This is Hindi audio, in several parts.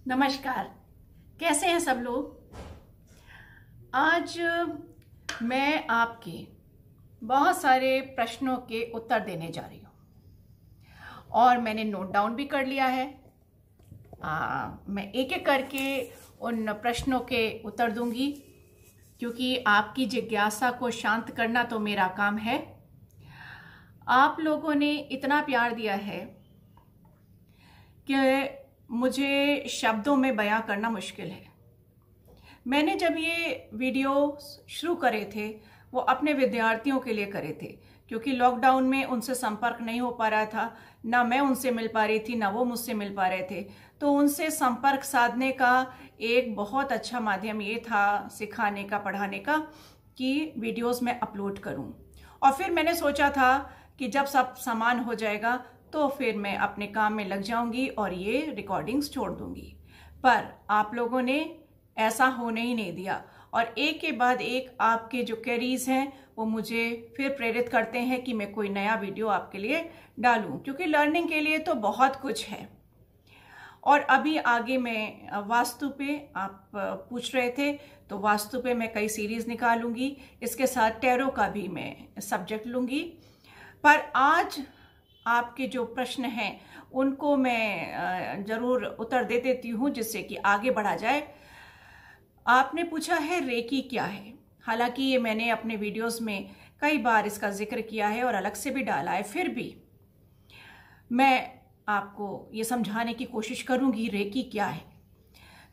नमस्कार। कैसे हैं सब लोग। आज मैं आपके बहुत सारे प्रश्नों के उत्तर देने जा रही हूँ और मैंने नोट डाउन भी कर लिया है। मैं एक एक करके उन प्रश्नों के उत्तर दूंगी क्योंकि आपकी जिज्ञासा को शांत करना तो मेरा काम है। आप लोगों ने इतना प्यार दिया है कि मुझे शब्दों में बयां करना मुश्किल है। मैंने जब ये वीडियो शुरू करे थे वो अपने विद्यार्थियों के लिए करे थे क्योंकि लॉकडाउन में उनसे संपर्क नहीं हो पा रहा था, ना मैं उनसे मिल पा रही थी ना वो मुझसे मिल पा रहे थे। तो उनसे संपर्क साधने का एक बहुत अच्छा माध्यम ये था सिखाने का, पढ़ाने का, कि वीडियोस में अपलोड करूं। और फिर मैंने सोचा था कि जब सब सामान हो जाएगा तो फिर मैं अपने काम में लग जाऊंगी और ये रिकॉर्डिंग्स छोड़ दूंगी। पर आप लोगों ने ऐसा होने ही नहीं दिया और एक के बाद एक आपके जो क्वेरीज हैं वो मुझे फिर प्रेरित करते हैं कि मैं कोई नया वीडियो आपके लिए डालूं, क्योंकि लर्निंग के लिए तो बहुत कुछ है। और अभी आगे मैं वास्तु पे, आप पूछ रहे थे, तो वास्तु पे मैं कई सीरीज निकालूंगी। इसके साथ टैरो का भी मैं सब्जेक्ट लूंगी। पर आज आपके जो प्रश्न हैं उनको मैं जरूर उत्तर दे देती हूँ जिससे कि आगे बढ़ा जाए। आपने पूछा है रेकी क्या है। हालांकि ये मैंने अपने वीडियोस में कई बार इसका जिक्र किया है और अलग से भी डाला है, फिर भी मैं आपको ये समझाने की कोशिश करूंगी रेकी क्या है।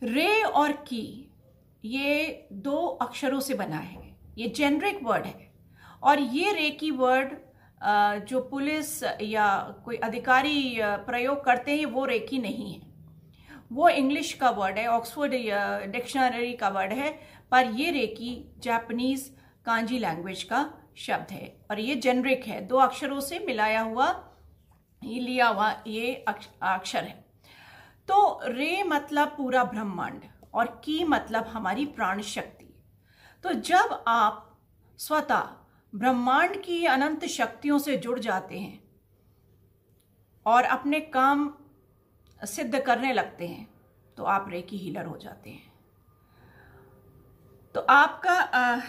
रे और की ये दो अक्षरों से बना है, ये जेनरिक वर्ड है। और ये रेकी वर्ड जो पुलिस या कोई अधिकारी प्रयोग करते हैं वो रेकी नहीं है, वो इंग्लिश का वर्ड है, ऑक्सफोर्ड डिक्शनरी का वर्ड है। पर ये रेकी जापानीज कांजी लैंग्वेज का शब्द है और ये जेनरिक है, दो अक्षरों से मिलाया हुआ, लिया हुआ ये अक्षर है। तो रे मतलब पूरा ब्रह्मांड और की मतलब हमारी प्राण शक्ति। तो जब आप स्वतः ब्रह्मांड की अनंत शक्तियों से जुड़ जाते हैं और अपने काम सिद्ध करने लगते हैं तो आप रेकी हीलर हो जाते हैं। तो आपका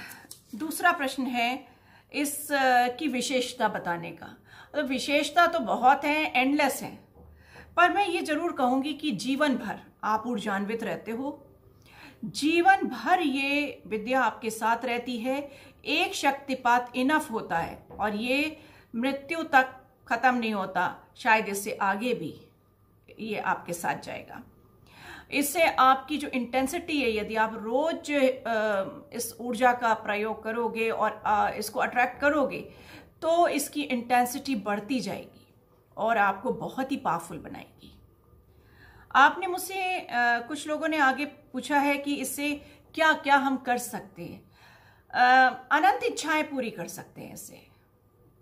दूसरा प्रश्न है इस की विशेषता बताने का। तो विशेषता तो बहुत है, एंडलेस है, पर मैं ये जरूर कहूंगी कि जीवन भर आप ऊर्जान्वित रहते हो, जीवन भर ये विद्या आपके साथ रहती है। एक शक्तिपात इनफ होता है और ये मृत्यु तक खत्म नहीं होता, शायद इससे आगे भी ये आपके साथ जाएगा। इससे आपकी जो इंटेंसिटी है, यदि आप रोज इस ऊर्जा का प्रयोग करोगे और इसको अट्रैक्ट करोगे तो इसकी इंटेंसिटी बढ़ती जाएगी और आपको बहुत ही पावरफुल बनाएगी। आपने मुझसे कुछ लोगों ने आगे पूछा है कि इससे क्या क्या हम कर सकते हैं। अनंत इच्छाएं पूरी कर सकते हैं इससे,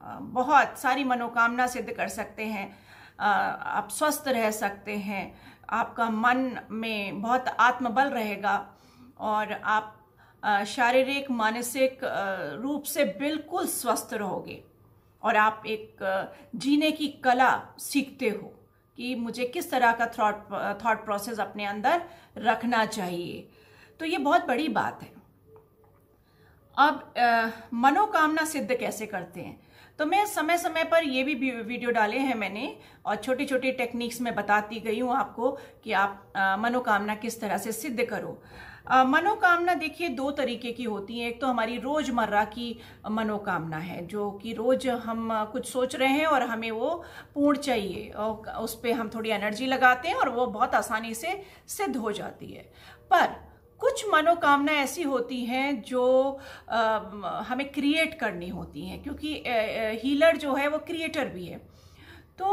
बहुत सारी मनोकामना सिद्ध कर सकते हैं। आप स्वस्थ रह सकते हैं, आपका मन में बहुत आत्मबल रहेगा और आप शारीरिक मानसिक रूप से बिल्कुल स्वस्थ रहोगे और आप एक जीने की कला सीखते हो कि मुझे किस तरह का थॉट प्रोसेस अपने अंदर रखना चाहिए। तो ये बहुत बड़ी बात है। अब मनोकामना सिद्ध कैसे करते हैं, तो मैं समय समय पर ये भी वीडियो डाले हैं मैंने और छोटी छोटी टेक्निक्स में बताती गई हूँ आपको कि आप मनोकामना किस तरह से सिद्ध करो। मनोकामना देखिए दो तरीके की होती है। एक तो हमारी रोजमर्रा की मनोकामना है जो कि रोज हम कुछ सोच रहे हैं और हमें वो पूर्ण चाहिए और उस पर हम थोड़ी एनर्जी लगाते हैं और वो बहुत आसानी से सिद्ध हो जाती है। पर कुछ मनोकामना ऐसी होती हैं जो हमें क्रिएट करनी होती हैं, क्योंकि हीलर जो है वो क्रिएटर भी है। तो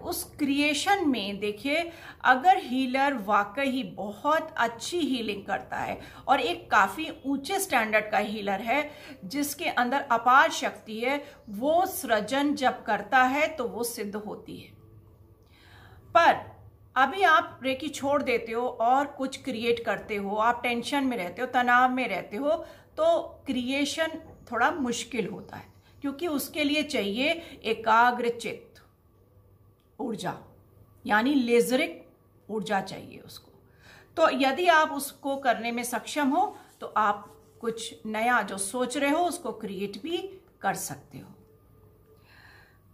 उस क्रिएशन में देखिए, अगर हीलर वाकई बहुत अच्छी हीलिंग करता है और एक काफ़ी ऊंचे स्टैंडर्ड का हीलर है जिसके अंदर अपार शक्ति है, वो सृजन जब करता है तो वो सिद्ध होती है। पर अभी आप रेकी छोड़ देते हो और कुछ क्रिएट करते हो, आप टेंशन में रहते हो, तनाव में रहते हो, तो क्रिएशन थोड़ा मुश्किल होता है क्योंकि उसके लिए चाहिए एकाग्र चित्त ऊर्जा, यानी लेजरिक ऊर्जा चाहिए उसको। तो यदि आप उसको करने में सक्षम हो तो आप कुछ नया जो सोच रहे हो उसको क्रिएट भी कर सकते हो।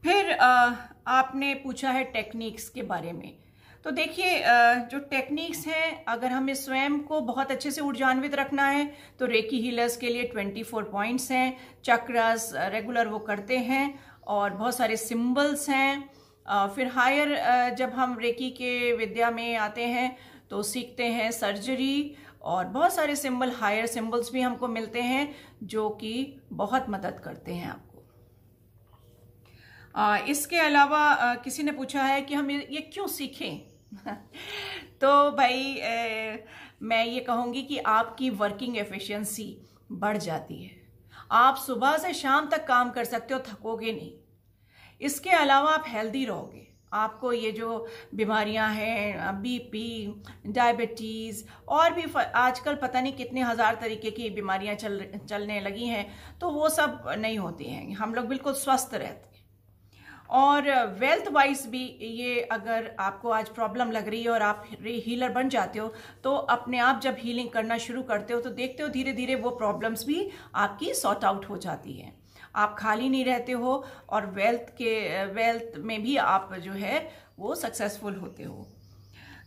फिर आपने पूछा है टेक्निक्स के बारे में। तो देखिए, जो टेक्निक्स हैं, अगर हमें स्वयं को बहुत अच्छे से ऊर्जान्वित रखना है तो रेकी हीलर्स के लिए 24 पॉइंट्स हैं, चक्रस रेगुलर वो करते हैं और बहुत सारे सिंबल्स हैं। फिर हायर जब हम रेकी के विद्या में आते हैं तो सीखते हैं सर्जरी, और बहुत सारे सिंबल, हायर सिंबल्स भी हमको मिलते हैं जो कि बहुत मदद करते हैं आपको। इसके अलावा किसी ने पूछा है कि हम ये क्यों सीखें? तो भाई मैं ये कहूँगी कि आपकी वर्किंग एफिशिएंसी बढ़ जाती है। आप सुबह से शाम तक काम कर सकते हो, थकोगे नहीं। इसके अलावा आप हेल्दी रहोगे। आपको ये जो बीमारियां हैं, बीपी, डायबिटीज़ और भी आजकल पता नहीं कितने हजार तरीके की बीमारियां चलने लगी हैं, तो वो सब नहीं होती हैं। हम लोग बिल्कुल स्वस्थ रहते हैं। और वेल्थ वाइज भी ये, अगर आपको आज प्रॉब्लम लग रही है और आप हीलर बन जाते हो तो अपने आप जब हीलिंग करना शुरू करते हो तो देखते हो धीरे धीरे वो प्रॉब्लम्स भी आपकी सॉर्ट आउट हो जाती है। आप खाली नहीं रहते हो और वेल्थ में भी आप जो है वो सक्सेसफुल होते हो।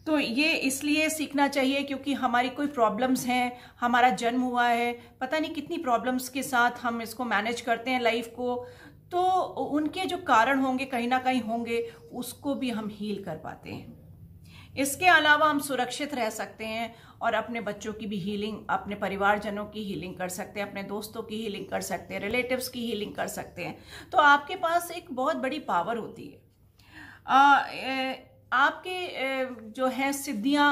तो ये इसलिए सीखना चाहिए क्योंकि हमारी कोई प्रॉब्लम्स हैं, हमारा जन्म हुआ है, पता नहीं कितनी प्रॉब्लम्स के साथ हम इसको मैनेज करते हैं लाइफ को, तो उनके जो कारण होंगे कहीं ना कहीं होंगे, उसको भी हम हील कर पाते हैं। इसके अलावा हम सुरक्षित रह सकते हैं और अपने बच्चों की भी हीलिंग, अपने परिवारजनों की हीलिंग कर सकते हैं, अपने दोस्तों की हीलिंग कर सकते हैं, रिलेटिव्स की हीलिंग कर सकते हैं। तो आपके पास एक बहुत बड़ी पावर होती है। आपके जो है सिद्धियां,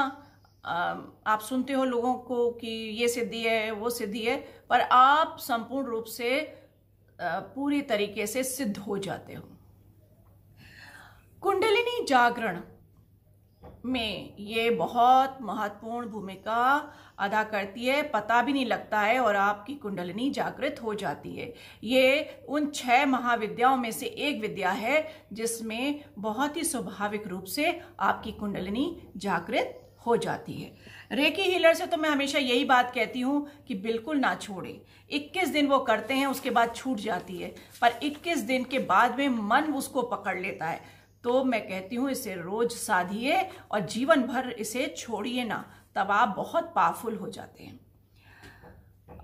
आप सुनते हो लोगों को कि ये सिद्धि है, वो सिद्धि है, पर आप संपूर्ण रूप से पूरी तरीके से सिद्ध हो जाते हो। कुंडलिनी जागरण में ये बहुत महत्वपूर्ण भूमिका अदा करती है, पता भी नहीं लगता है और आपकी कुंडलिनी जागृत हो जाती है। ये उन 6 महाविद्याओं में से एक विद्या है जिसमें बहुत ही स्वाभाविक रूप से आपकी कुंडलिनी जागृत हो जाती है। रेकी हीलर से तो मैं हमेशा यही बात कहती हूं कि बिल्कुल ना छोड़े। 21 दिन वो करते हैं, उसके बाद छूट जाती है, पर 21 दिन के बाद में मन उसको पकड़ लेता है। तो मैं कहती हूं इसे रोज साधिए और जीवन भर इसे छोड़िए ना, तब आप बहुत पावरफुल हो जाते हैं।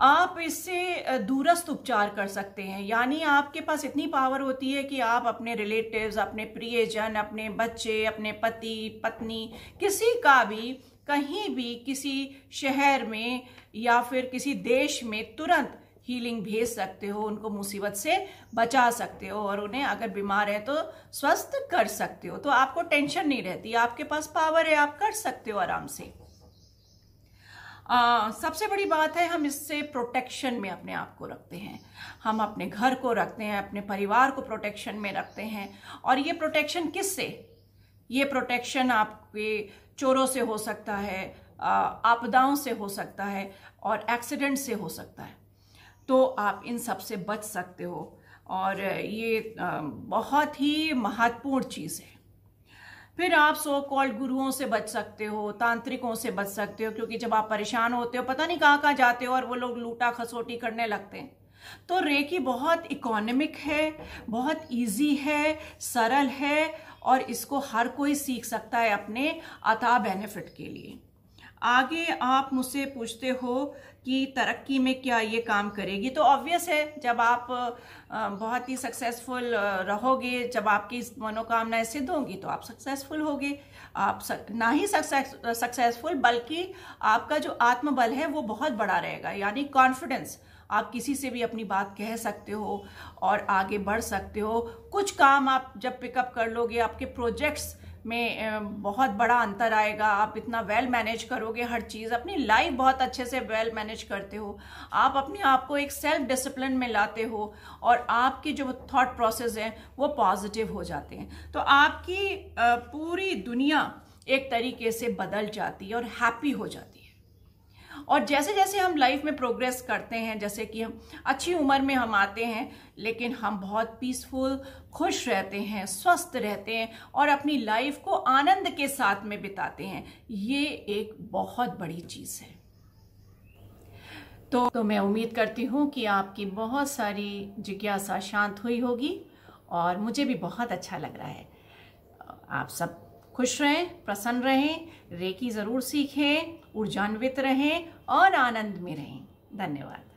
आप इससे दूरस्थ उपचार कर सकते हैं, यानी आपके पास इतनी पावर होती है कि आप अपने रिलेटिव्स, अपने प्रियजन, अपने बच्चे, अपने पति पत्नी, किसी का भी कहीं भी किसी शहर में या फिर किसी देश में तुरंत हीलिंग भेज सकते हो, उनको मुसीबत से बचा सकते हो और उन्हें अगर बीमार है तो स्वस्थ कर सकते हो। तो आपको टेंशन नहीं रहती, आपके पास पावर है, आप कर सकते हो आराम से। सबसे बड़ी बात है, हम इससे प्रोटेक्शन में अपने आप को रखते हैं, हम अपने घर को रखते हैं, अपने परिवार को प्रोटेक्शन में रखते हैं। और ये प्रोटेक्शन किससे? ये प्रोटेक्शन आपके चोरों से हो सकता है, आपदाओं से हो सकता है और एक्सीडेंट से हो सकता है। तो आप इन सब से बच सकते हो और ये बहुत ही महत्वपूर्ण चीज़ है। फिर आप सो कॉल्ड गुरुओं से बच सकते हो, तांत्रिकों से बच सकते हो, क्योंकि जब आप परेशान होते हो, पता नहीं कहाँ कहाँ जाते हो और वो लोग लूटा खसोटी करने लगते हैं। तो रेकी बहुत इकोनॉमिक है, बहुत इजी है, सरल है और इसको हर कोई सीख सकता है अपने अता बेनिफिट के लिए। आगे आप मुझसे पूछते हो कि तरक्की में क्या ये काम करेगी, तो ऑब्वियस है, जब आप बहुत ही सक्सेसफुल रहोगे, जब आपकी मनोकामनाएं सिद्ध होंगी तो आप सक्सेसफुल होगे। आप ना ही सक्सेसफुल बल्कि आपका जो आत्मबल है वो बहुत बड़ा रहेगा, यानी कॉन्फिडेंस। आप किसी से भी अपनी बात कह सकते हो और आगे बढ़ सकते हो। कुछ काम आप जब पिकअप कर लोगे, आपके प्रोजेक्ट्स में बहुत बड़ा अंतर आएगा। आप इतना वेल मैनेज करोगे हर चीज़, अपनी लाइफ बहुत अच्छे से वेल मैनेज करते हो, आप अपने आप को एक सेल्फ डिसिप्लिन में लाते हो और आपके जो थॉट प्रोसेस हैं वो पॉजिटिव हो जाते हैं। तो आपकी पूरी दुनिया एक तरीके से बदल जाती है और हैप्पी हो जाती है। और जैसे जैसे हम लाइफ में प्रोग्रेस करते हैं, जैसे कि हम अच्छी उम्र में हम आते हैं, लेकिन हम बहुत पीसफुल, खुश रहते हैं, स्वस्थ रहते हैं और अपनी लाइफ को आनंद के साथ में बिताते हैं। ये एक बहुत बड़ी चीज़ है। तो मैं उम्मीद करती हूँ कि आपकी बहुत सारी जिज्ञासा शांत हुई होगी और मुझे भी बहुत अच्छा लग रहा है। आप सब खुश रहें, प्रसन्न रहें, रेकी ज़रूर सीखें, ऊर्जान्वित रहें और आनंद में रहें। धन्यवाद।